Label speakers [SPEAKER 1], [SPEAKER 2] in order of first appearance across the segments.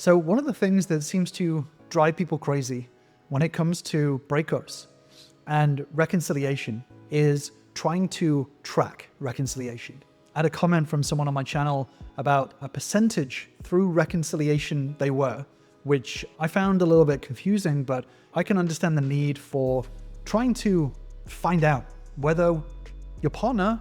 [SPEAKER 1] So one of the things that seems to drive people crazy when it comes to breakups and reconciliation is trying to track reconciliation. I had a comment from someone on my channel about a percentage through reconciliation they were, which I found a little bit confusing, but I can understand the need for trying to find out whether your partner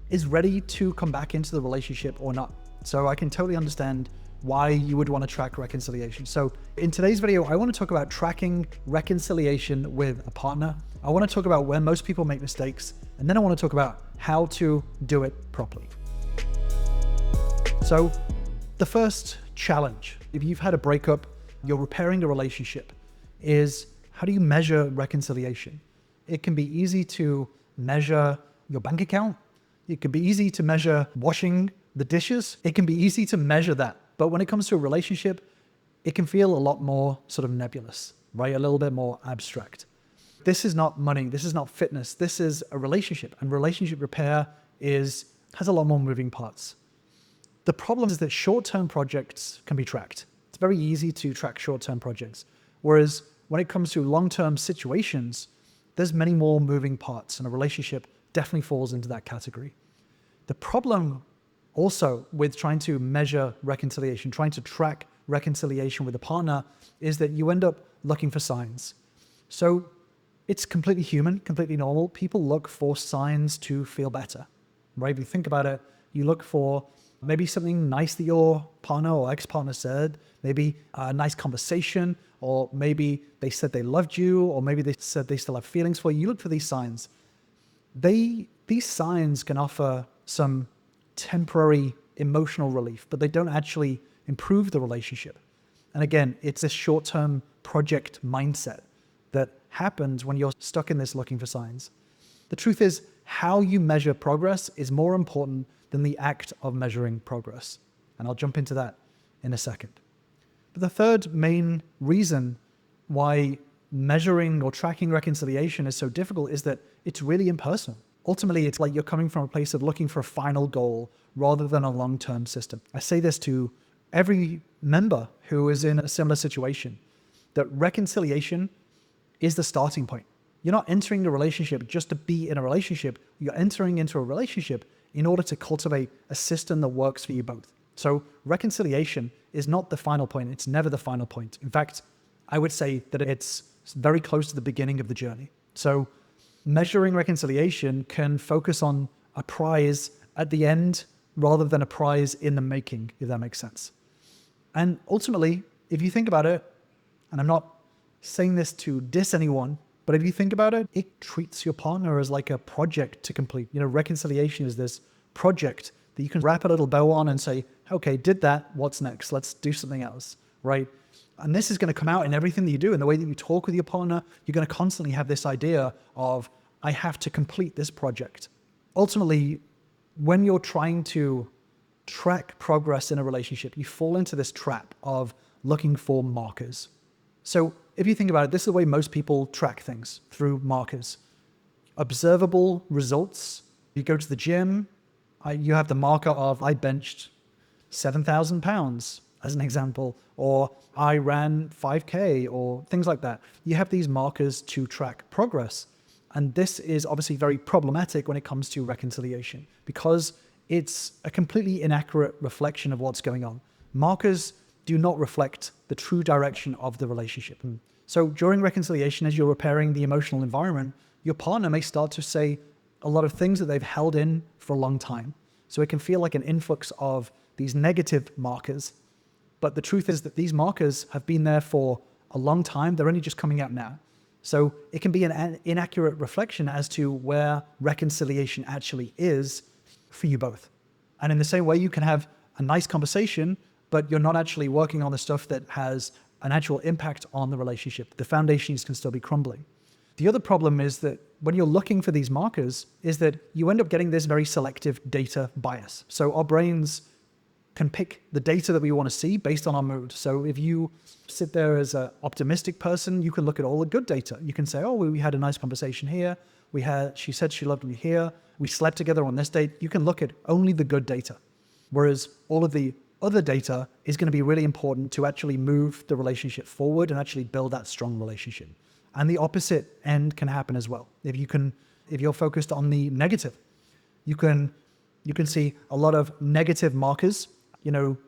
[SPEAKER 1] is ready to come back into the relationship or not. So I can totally understand why you would want to track reconciliation. So in today's video, I want to talk about tracking reconciliation with a partner. I want to talk about where most people make mistakes, and then I want to talk about how to do it properly. So the first challenge, if you've had a breakup, you're repairing the relationship, is how do you measure reconciliation? It can be easy to measure your bank account. It can be easy to measure washing the dishes. It can be easy to measure that. But when it comes to a relationship, it can feel a lot more sort of nebulous, right? A little bit more abstract. This is not money. This is not fitness. This is a relationship, and relationship repair has a lot more moving parts. The problem is that short-term projects can be tracked. It's very easy to track short-term projects. Whereas when it comes to long-term situations, there's many more moving parts, and a relationship definitely falls into that category. The problem also with trying to measure reconciliation, trying to track reconciliation with a partner, is that you end up looking for signs. So it's completely human, completely normal. People look for signs to feel better, right? If you think about it, you look for maybe something nice that your partner or ex-partner said, maybe a nice conversation, or maybe they said they loved you, or maybe they said they still have feelings for you. You look for these signs. These signs can offer some temporary emotional relief, but they don't actually improve the relationship. And again, it's this short-term project mindset that happens when you're stuck in this looking for signs. The truth is, how you measure progress is more important than the act of measuring progress. And I'll jump into that in a second. But the third main reason why measuring or tracking reconciliation is so difficult is that it's really impersonal. Ultimately, it's like you're coming from a place of looking for a final goal rather than a long-term system. I say this to every member who is in a similar situation, that reconciliation is the starting point. You're not entering the relationship just to be in a relationship. You're entering into a relationship in order to cultivate a system that works for you both. So reconciliation is not the final point. It's never the final point. In fact, I would say that it's very close to the beginning of the journey. So measuring reconciliation can focus on a prize at the end rather than a prize in the making, if that makes sense. And ultimately, if you think about it, and I'm not saying this to diss anyone, but if you think about it, it treats your partner as like a project to complete. You know, reconciliation is this project that you can wrap a little bow on and say, okay, did that, what's next? Let's do something else, right? And this is going to come out in everything that you do. In the way that you talk with your partner, you're going to constantly have this idea of, I have to complete this project. Ultimately, when you're trying to track progress in a relationship, you fall into this trap of looking for markers. So if you think about it, this is the way most people track things, through markers. Observable results. You go to the gym, you have the marker of, I benched 7,000 pounds, as an example, or I ran 5K, or things like that. You have these markers to track progress. And this is obviously very problematic when it comes to reconciliation, because it's a completely inaccurate reflection of what's going on. Markers do not reflect the true direction of the relationship. So during reconciliation, as you're repairing the emotional environment, your partner may start to say a lot of things that they've held in for a long time. So it can feel like an influx of these negative markers. But the truth is that these markers have been there for a long time. They're only just coming out now. So it can be an inaccurate reflection as to where reconciliation actually is for you both. And in the same way, you can have a nice conversation, but you're not actually working on the stuff that has an actual impact on the relationship. The foundations can still be crumbling. The other problem is that when you're looking for these markers, is that you end up getting this very selective data bias. So our brains can pick the data that we want to see based on our mood. So if you sit there as an optimistic person, you can look at all the good data. You can say, oh, we had a nice conversation here. She said she loved me here. We slept together on this date. You can look at only the good data. Whereas all of the other data is going to be really important to actually move the relationship forward and actually build that strong relationship. And the opposite end can happen as well. If you're focused on the negative, you can see a lot of negative markers.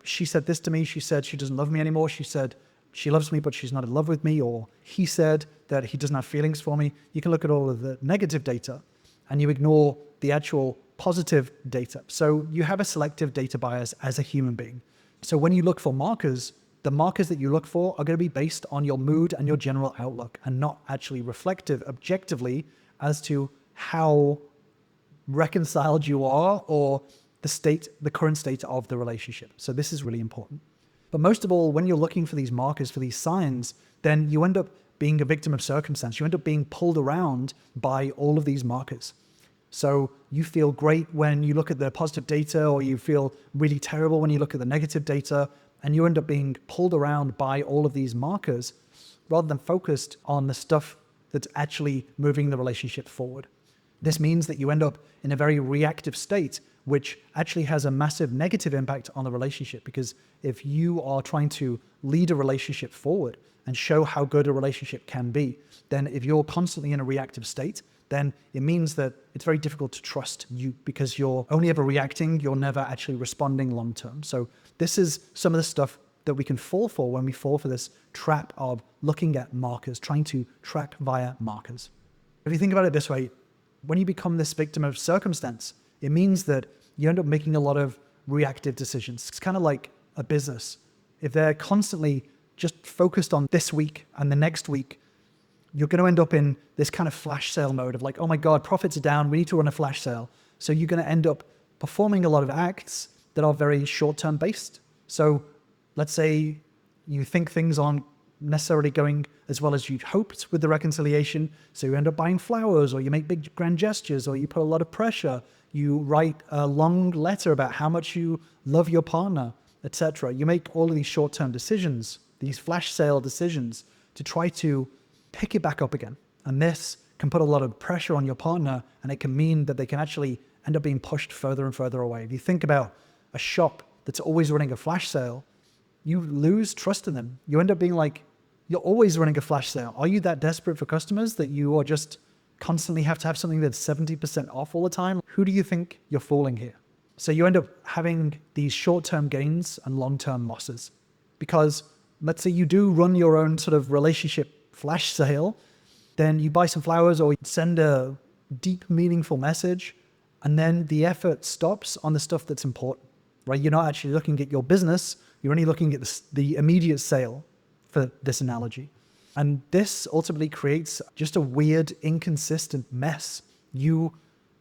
[SPEAKER 1] She said this to me. She said she doesn't love me anymore. She said she loves me, but she's not in love with me. Or he said that he doesn't have feelings for me. You can look at all of the negative data and you ignore the actual positive data. So you have a selective data bias as a human being. So when you look for markers, the markers that you look for are going to be based on your mood and your general outlook and not actually reflective objectively as to how reconciled you are or the current state of the relationship. So this is really important. But most of all, when you're looking for these markers, for these signs, then you end up being a victim of circumstance. You end up being pulled around by all of these markers. So you feel great when you look at the positive data, or you feel really terrible when you look at the negative data, and you end up being pulled around by all of these markers rather than focused on the stuff that's actually moving the relationship forward. This means that you end up in a very reactive state, which actually has a massive negative impact on the relationship, because if you are trying to lead a relationship forward and show how good a relationship can be, then if you're constantly in a reactive state, then it means that it's very difficult to trust you, because you're only ever reacting, you're never actually responding long term. So this is some of the stuff that we can fall for when we fall for this trap of looking at markers, trying to track via markers. If you think about it this way, when you become this victim of circumstance, it means that you end up making a lot of reactive decisions. It's kind of like a business. If they're constantly just focused on this week and the next week, you're going to end up in this kind of flash sale mode of like, oh my God, profits are down, we need to run a flash sale. So you're going to end up performing a lot of acts that are very short-term based. So let's say you think things aren't necessarily going as well as you'd hoped with the reconciliation. So you end up buying flowers, or you make big grand gestures, or you put a lot of pressure. You write a long letter about how much you love your partner, etc. You make all of these short-term decisions, these flash sale decisions, to try to pick it back up again. And this can put a lot of pressure on your partner, and it can mean that they can actually end up being pushed further and further away. If you think about a shop that's always running a flash sale, you lose trust in them. You end up being like, you're always running a flash sale. Are you that desperate for customers that you are just constantly have to have something that's 70% off all the time? Who do you think you're fooling here? So you end up having these short-term gains and long-term losses, because let's say you do run your own sort of relationship flash sale, then you buy some flowers or you send a deep, meaningful message, and then the effort stops on the stuff that's important, right? You're not actually looking at your business. You're only looking at the immediate sale for this analogy. And this ultimately creates just a weird, inconsistent mess. You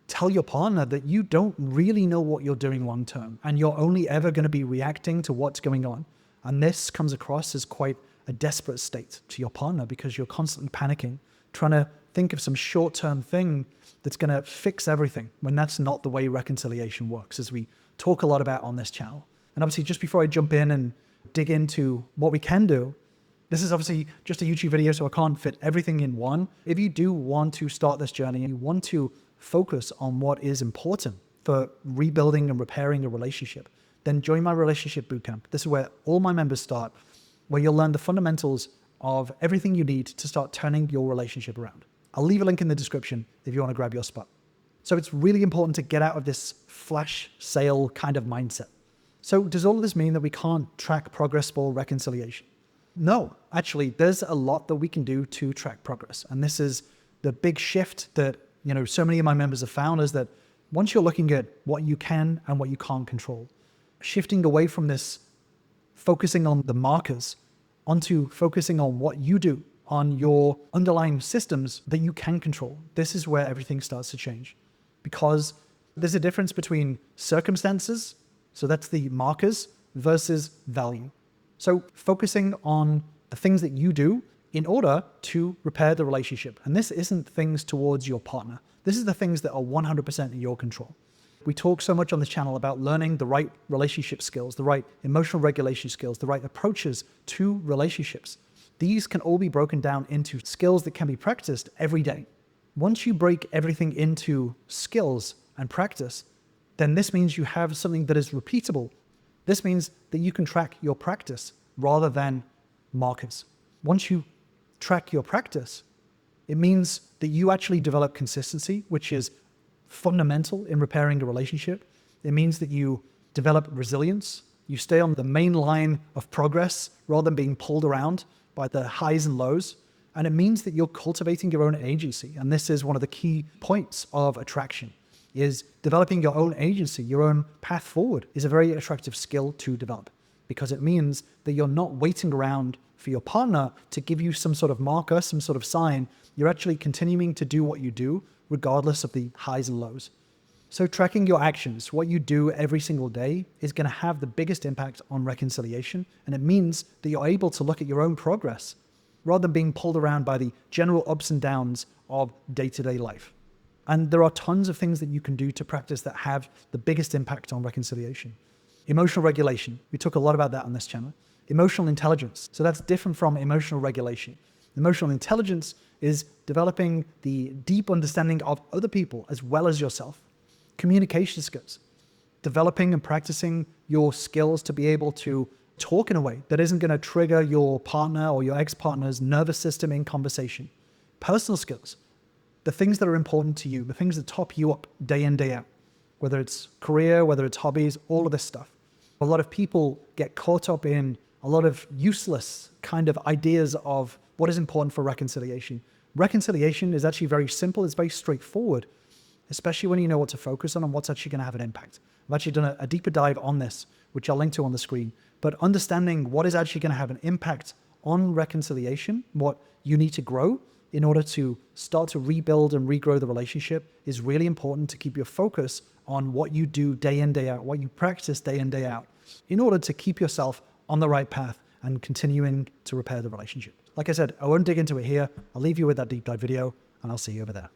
[SPEAKER 1] tell your partner that you don't really know what you're doing long term, and you're only ever going to be reacting to what's going on. And this comes across as quite a desperate state to your partner, because you're constantly panicking, trying to think of some short-term thing that's going to fix everything, when that's not the way reconciliation works, as we talk a lot about on this channel. And obviously, just before I jump in and dig into what we can do, this is obviously just a YouTube video, so I can't fit everything in one. If you do want to start this journey and you want to focus on what is important for rebuilding and repairing a relationship, then join my relationship bootcamp. This is where all my members start, where you'll learn the fundamentals of everything you need to start turning your relationship around. I'll leave a link in the description if you want to grab your spot. So it's really important to get out of this flash sale kind of mindset. So does all of this mean that we can't track progress for reconciliation? No, actually, there's a lot that we can do to track progress. And this is the big shift that, so many of my members have found, is that once you're looking at what you can and what you can't control, shifting away from this focusing on the markers onto focusing on what you do, on your underlying systems that you can control. This is where everything starts to change, because there's a difference between circumstances, so that's the markers, versus value. So focusing on the things that you do in order to repair the relationship. And this isn't things towards your partner. This is the things that are 100% in your control. We talk so much on this channel about learning the right relationship skills, the right emotional regulation skills, the right approaches to relationships. These can all be broken down into skills that can be practiced every day. Once you break everything into skills and practice, then this means you have something that is repeatable, This means that you can track your practice rather than markers. Once you track your practice, it means that you actually develop consistency, which is fundamental in repairing a relationship. It means that you develop resilience. You stay on the main line of progress rather than being pulled around by the highs and lows. And it means that you're cultivating your own agency. And this is one of the key points of attraction, is developing your own agency, your own path forward is a very attractive skill to develop, because it means that you're not waiting around for your partner to give you some sort of marker, some sort of sign. You're actually continuing to do what you do regardless of the highs and lows. So tracking your actions, what you do every single day, is going to have the biggest impact on reconciliation. And it means that you're able to look at your own progress rather than being pulled around by the general ups and downs of day-to-day life. And there are tons of things that you can do to practice that have the biggest impact on reconciliation. Emotional regulation. We talk a lot about that on this channel. Emotional intelligence. So that's different from emotional regulation. Emotional intelligence is developing the deep understanding of other people as well as yourself. Communication skills. Developing and practicing your skills to be able to talk in a way that isn't going to trigger your partner or your ex-partner's nervous system in conversation. Personal skills. The things that are important to you, the things that top you up day in, day out, whether it's career, whether it's hobbies, all of this stuff. A lot of people get caught up in a lot of useless kind of ideas of what is important for reconciliation. Reconciliation is actually very simple. It's very straightforward, especially when you know what to focus on and what's actually going to have an impact. I've actually done a deeper dive on this, which I'll link to on the screen. But understanding what is actually going to have an impact on reconciliation, what you need to grow in order to start to rebuild and regrow the relationship, is really important to keep your focus on what you do day in, day out, what you practice day in, day out, in order to keep yourself on the right path and continuing to repair the relationship. Like I said, I won't dig into it here. I'll leave you with that deep dive video, and I'll see you over there.